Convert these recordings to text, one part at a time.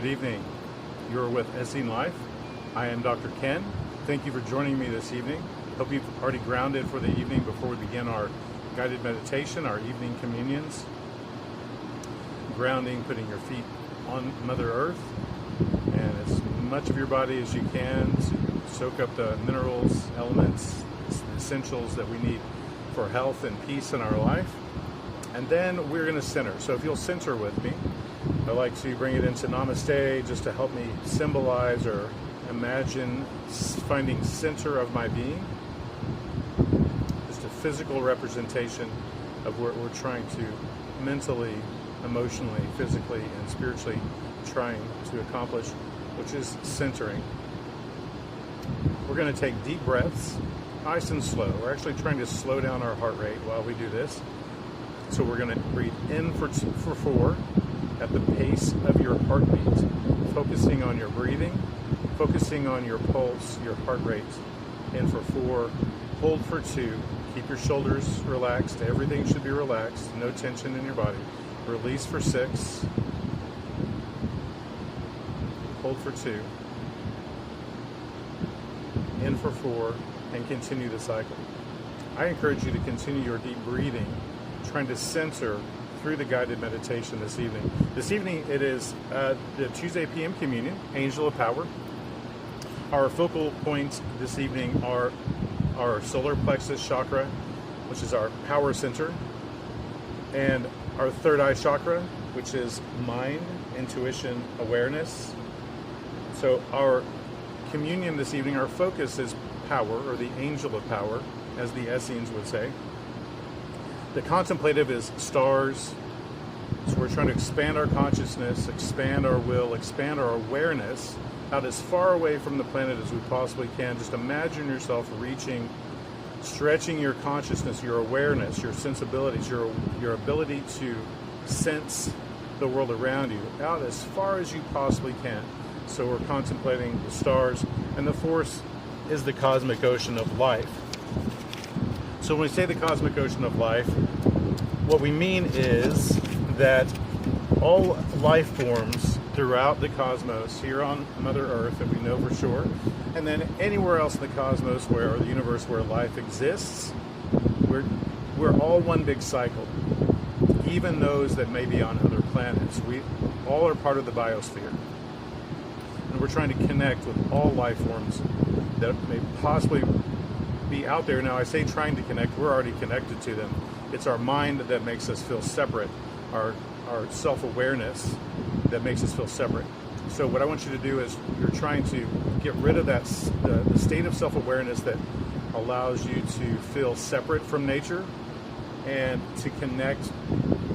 evening. You're with Essene Life. I am Dr. Kenn. Thank you for joining me this evening. Hope you've already grounded for the evening before we begin our guided meditation, our evening communions. Grounding, putting your feet on Mother Earth and as much of your body as you can to soak up the minerals, elements, essentials that we need for health and peace in our life. And then we're going to center. So if you'll center with me, I like to bring it into Namaste just to help me symbolize or imagine finding center of my being. Just a physical representation of what we're trying to mentally, emotionally, physically, and spiritually trying to accomplish, which is centering. We're going to take deep breaths, nice and slow. We're actually trying to slow down our heart rate while we do this. So we're going to breathe in for 4 at the pace of your heartbeat, focusing on your breathing, focusing on your pulse, your heart rate. In for 4, hold for 2, keep your shoulders relaxed, everything should be relaxed, no tension in your body. Release for 6, hold for 2, in for 4, and continue the cycle. I encourage you to continue your deep breathing, trying to center through the guided meditation this evening. This evening it is the Tuesday PM Communion, Angel of Power. Our focal points this evening are our solar plexus chakra, which is our power center, and our third eye chakra, which is mind, intuition, awareness. So our communion this evening, our focus is power, or the angel of power, as the Essenes would say. The contemplative is stars. So we're trying to expand our consciousness, expand our will, expand our awareness out as far away from the planet as we possibly can. Just imagine yourself reaching, stretching your consciousness, your awareness, your sensibilities, your ability to sense the world around you out as far as you possibly can. So we're contemplating the stars, and the fourth is the cosmic ocean of life. So when we say the cosmic ocean of life, what we mean is that all life forms throughout the cosmos, here on Mother Earth that we know for sure, and then anywhere else in the cosmos or the universe where life exists, we're all one big cycle. Even those that may be on other planets, we all are part of the biosphere. And we're trying to connect with all life forms that may possibly be out there. Now I say trying to connect, we're already connected to them. It's our mind that makes us feel separate, our self-awareness that makes us feel separate. So what I want you to do is you're trying to get rid of that the state of self-awareness that allows you to feel separate from nature, and to connect,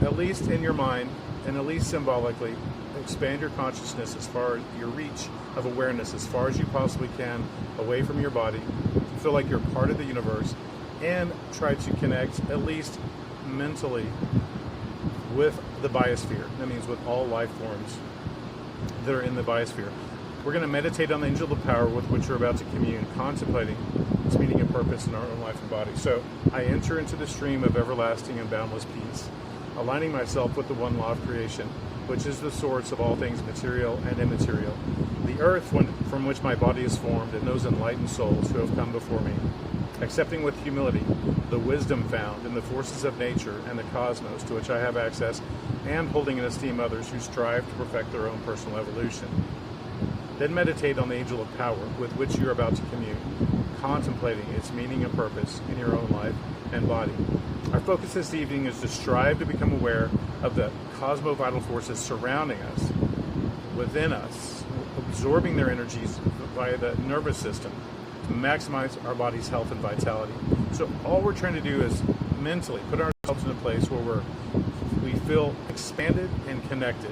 at least in your mind and at least symbolically, expand your consciousness as far as your reach of awareness as far as you possibly can away from your body. Feel like you're part of the universe, and try to connect at least mentally with the biosphere. That means with all life forms that are in the biosphere. We're going to meditate on the angel of power with which we're about to commune, contemplating its meaning and purpose in our own life and body. So I enter into the stream of everlasting and boundless peace, aligning myself with the one law of creation, which is the source of all things material and immaterial. The earth from which my body is formed, and those enlightened souls who have come before me, accepting with humility the wisdom found in the forces of nature and the cosmos to which I have access, and holding in esteem others who strive to perfect their own personal evolution. Then meditate on the angel of power with which you're about to commune, contemplating its meaning and purpose in your own life and body. Our focus this evening is to strive to become aware of the cosmo-vital forces surrounding us, within us, absorbing their energies via the nervous system to maximize our body's health and vitality. So all we're trying to do is mentally put ourselves in a place where we feel expanded and connected.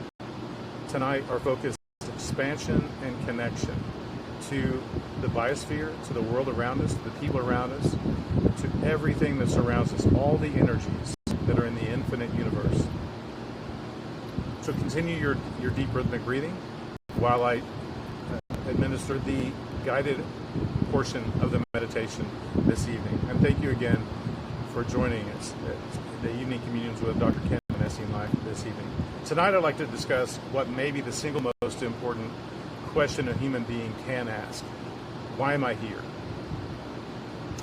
Tonight our focus is expansion and connection to the biosphere, to the world around us, to the people around us, to everything that surrounds us, all the energies that are in the infinite universe. So continue your deep rhythmic breathing while I administer the guided portion of the meditation this evening. And thank you again for joining us at the evening communions with Dr. Kenn and Essene. life this evening. Tonight I'd like to discuss what may be the single most important question a human being can ask. Why am I here?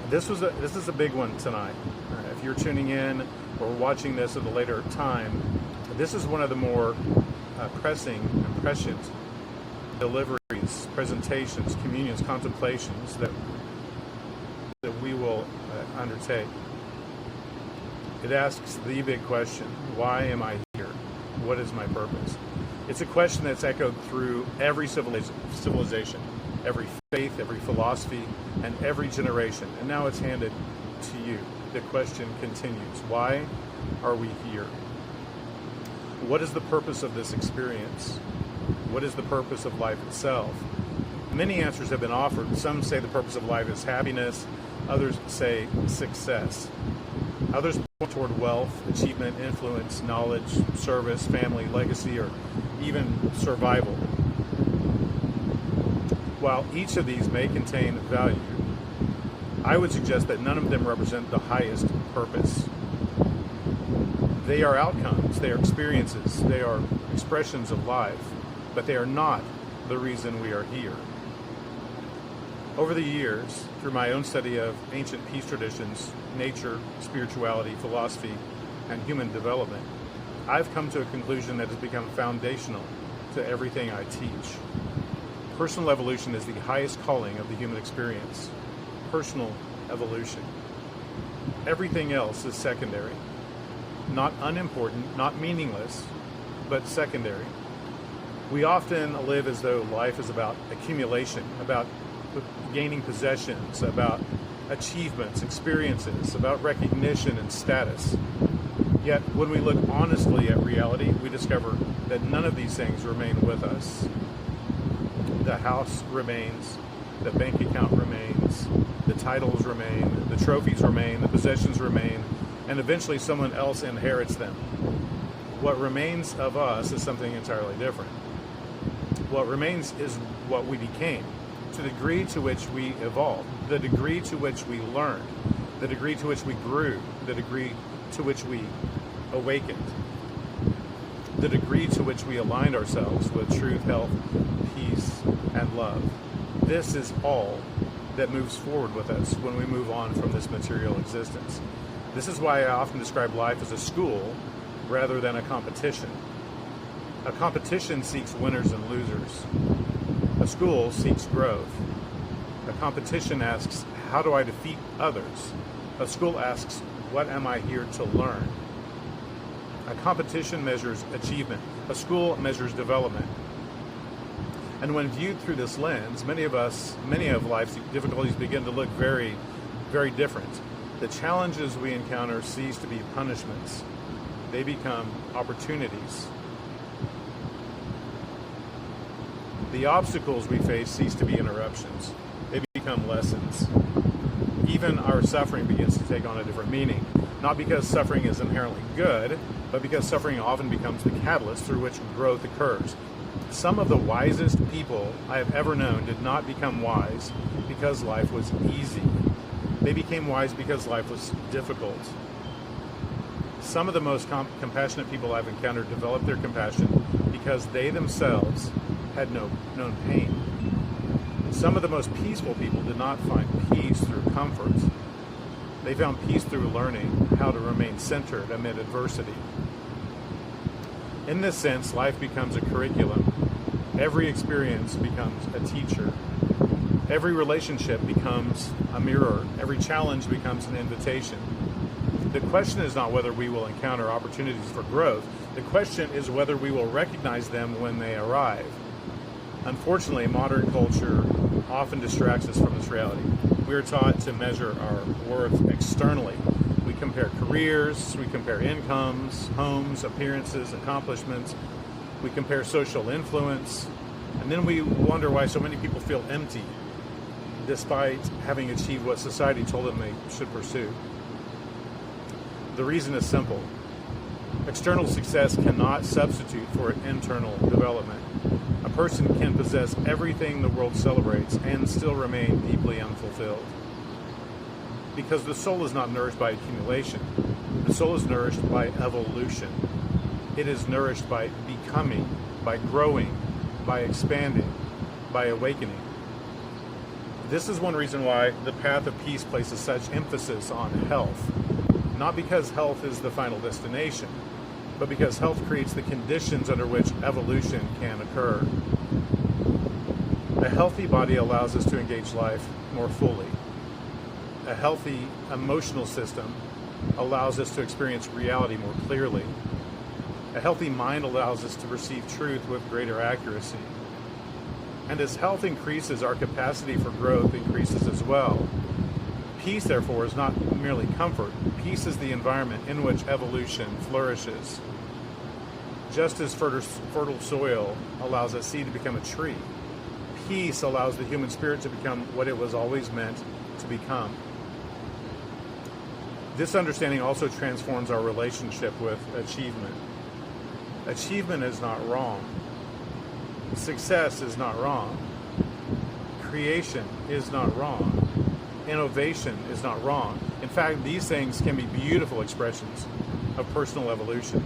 This is a big one tonight. If you're tuning in or watching this at a later time, this is one of the more pressing and prescient deliveries, presentations, communions, contemplations that we will undertake. It asks the big question: why am I here? What is my purpose? It's a question that's echoed through every civilization, every faith, every philosophy, and every generation. And now it's handed to you. The question continues: why are we here? What is the purpose of this experience? What is the purpose of life itself? Many answers have been offered. Some say the purpose of life is happiness. Others say success. Others point toward wealth, achievement, influence, knowledge, service, family, legacy, or even survival. While each of these may contain value, I would suggest that none of them represent the highest purpose. They are outcomes, they are experiences, they are expressions of life, but they are not the reason we are here. Over the years, through my own study of ancient peace traditions, nature, spirituality, philosophy, and human development, I've come to a conclusion that has become foundational to everything I teach. Personal evolution is the highest calling of the human experience. Personal evolution. Everything else is secondary. Not unimportant, not meaningless, but secondary. We often live as though life is about accumulation, about gaining possessions, about achievements, experiences, about recognition and status. Yet, when we look honestly at reality, we discover that none of these things remain with us. The house remains, the bank account remains, the titles remain, the trophies remain, the possessions remain, and eventually someone else inherits them. What remains of us is something entirely different. What remains is what we became, to the degree to which we evolved, the degree to which we learned, the degree to which we grew, the degree to which we awakened, the degree to which we aligned ourselves with truth, health, peace, and love. This is all that moves forward with us when we move on from this material existence. This is why I often describe life as a school rather than a competition. A competition seeks winners and losers. A school seeks growth. A competition asks, how do I defeat others? A school asks, what am I here to learn? A competition measures achievement. A school measures development. And when viewed through this lens, many of life's difficulties begin to look very, very different. The challenges we encounter cease to be punishments. They become opportunities. The obstacles we face cease to be interruptions. They become lessons. Even our suffering begins to take on a different meaning. Not because suffering is inherently good, but because suffering often becomes the catalyst through which growth occurs. Some of the wisest people I have ever known did not become wise because life was easy. They became wise because life was difficult. Some of the most compassionate people I've encountered developed their compassion because they themselves had known pain. Some of the most peaceful people did not find peace through comfort. They found peace through learning how to remain centered amid adversity. In this sense, life becomes a curriculum. Every experience becomes a teacher. Every relationship becomes a mirror. Every challenge becomes an invitation. The question is not whether we will encounter opportunities for growth. The question is whether we will recognize them when they arrive. Unfortunately, modern culture often distracts us from this reality. We are taught to measure our worth externally. We compare careers, we compare incomes, homes, appearances, accomplishments. We compare social influence, and then we wonder why so many people feel empty despite having achieved what society told them they should pursue. The reason is simple. External success cannot substitute for internal development. A person can possess everything the world celebrates and still remain deeply unfulfilled. Because the soul is not nourished by accumulation. The soul is nourished by evolution. It is nourished by becoming, by growing, by expanding, by awakening. This is one reason why the path of peace places such emphasis on health. Not because health is the final destination, but because health creates the conditions under which evolution can occur. A healthy body allows us to engage life more fully. A healthy emotional system allows us to experience reality more clearly. A healthy mind allows us to perceive truth with greater accuracy. And as health increases, our capacity for growth increases as well. Peace, therefore, is not merely comfort. Peace is the environment in which evolution flourishes. Just as fertile soil allows a seed to become a tree, peace allows the human spirit to become what it was always meant to become. This understanding also transforms our relationship with achievement. Achievement is not wrong. Success is not wrong. Creation is not wrong. Innovation is not wrong. In fact, these things can be beautiful expressions of personal evolution.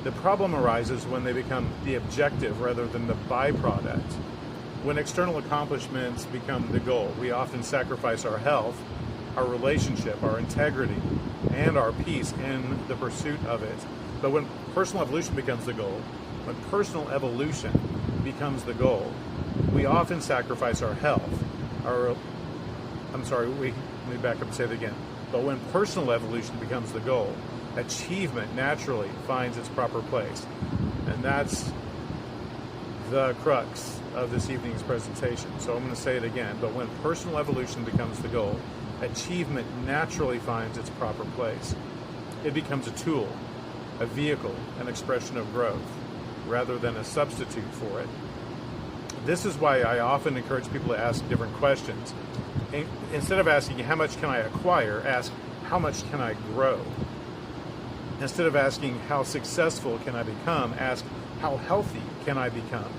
The problem arises when they become the objective rather than the byproduct. When external accomplishments become the goal, we often sacrifice our health, our relationship, our integrity, and our peace in the pursuit of it. But when personal evolution becomes the goal, when personal evolution becomes the goal, we often sacrifice our health, let me back up and say it again. But when personal evolution becomes the goal, achievement naturally finds its proper place. And that's the crux of this evening's presentation. So I'm going to say it again. But when personal evolution becomes the goal, achievement naturally finds its proper place. It becomes a tool, a vehicle, an expression of growth, rather than a substitute for it. This is why I often encourage people to ask different questions. Instead of asking, how much can I acquire, ask, how much can I grow? Instead of asking, how successful can I become, ask, how healthy can I become?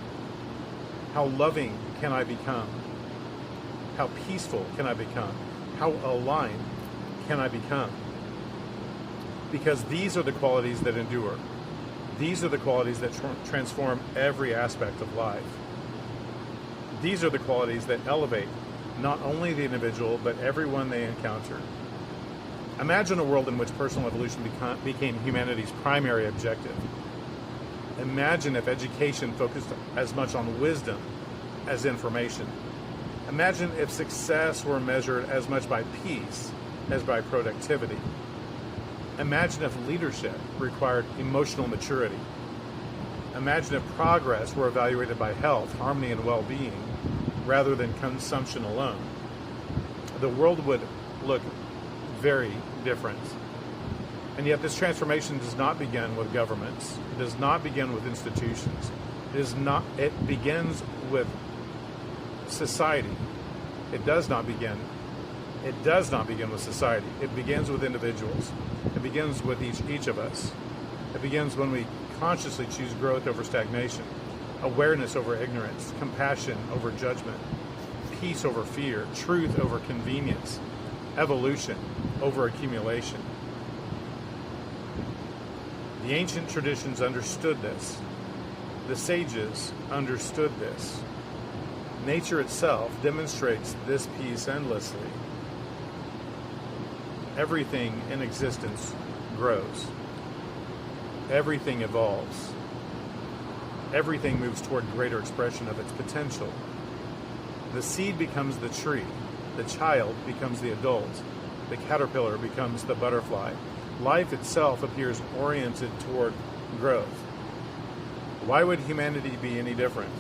How loving can I become? How peaceful can I become? How aligned can I become? Because these are the qualities that endure. These are the qualities that transform every aspect of life. These are the qualities that elevate not only the individual, but everyone they encounter. Imagine a world in which personal evolution became humanity's primary objective. Imagine if education focused as much on wisdom as information. Imagine if success were measured as much by peace as by productivity. Imagine if leadership required emotional maturity. Imagine if progress were evaluated by health, harmony, and well-being, rather than consumption alone. The world would look very different. And yet this transformation does not begin with governments. It does not begin with institutions. It begins with society. It does not begin with society. It begins with individuals. It begins with each of us. It begins when we consciously choose growth over stagnation, awareness over ignorance, compassion over judgment, peace over fear, truth over convenience, evolution over accumulation. The ancient traditions understood this. The sages understood this. Nature itself demonstrates this peace endlessly. Everything in existence grows. Everything evolves. Everything moves toward greater expression of its potential. The seed becomes the tree. The child becomes the adult. The caterpillar becomes the butterfly. Life itself appears oriented toward growth. Why would humanity be any different?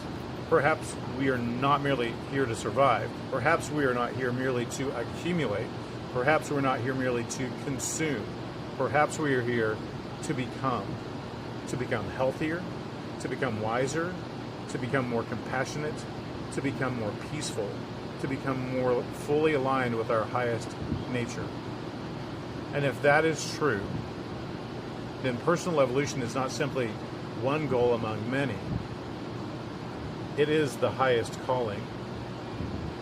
Perhaps we are not merely here to survive. Perhaps we are not here merely to accumulate. Perhaps we're not here merely to consume. Perhaps we are here to become healthier, to become wiser, to become more compassionate, to become more peaceful, to become more fully aligned with our highest nature. And if that is true, then personal evolution is not simply one goal among many. It is the highest calling,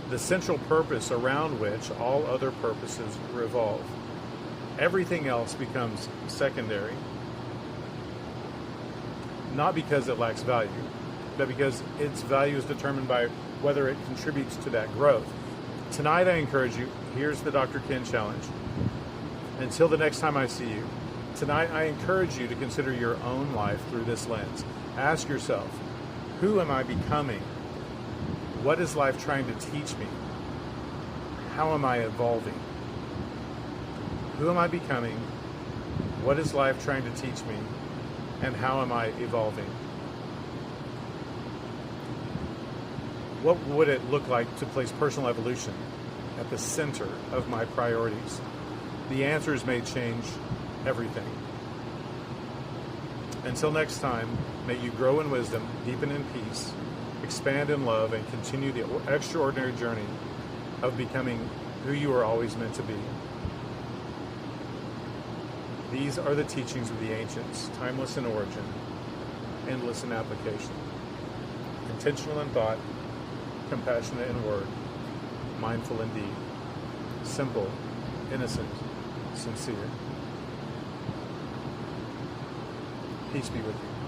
the central purpose around which all other purposes revolve. Everything else becomes secondary. not because it lacks value, but because its value is determined by whether it contributes to that growth. Tonight, I encourage you, here's the Dr. Kenn challenge. Until the next time I see you, tonight I encourage you to consider your own life through this lens. Ask yourself, who am I becoming? What is life trying to teach me? How am I evolving? Who am I becoming? What is life trying to teach me? And how am I evolving? What would it look like to place personal evolution at the center of my priorities? The answers may change everything. Until next time, may you grow in wisdom, deepen in peace, expand in love, and continue the extraordinary journey of becoming who you are always meant to be. These are the teachings of the ancients, timeless in origin, endless in application, intentional in thought, compassionate in word, mindful in deed, simple, innocent, sincere. Peace be with you.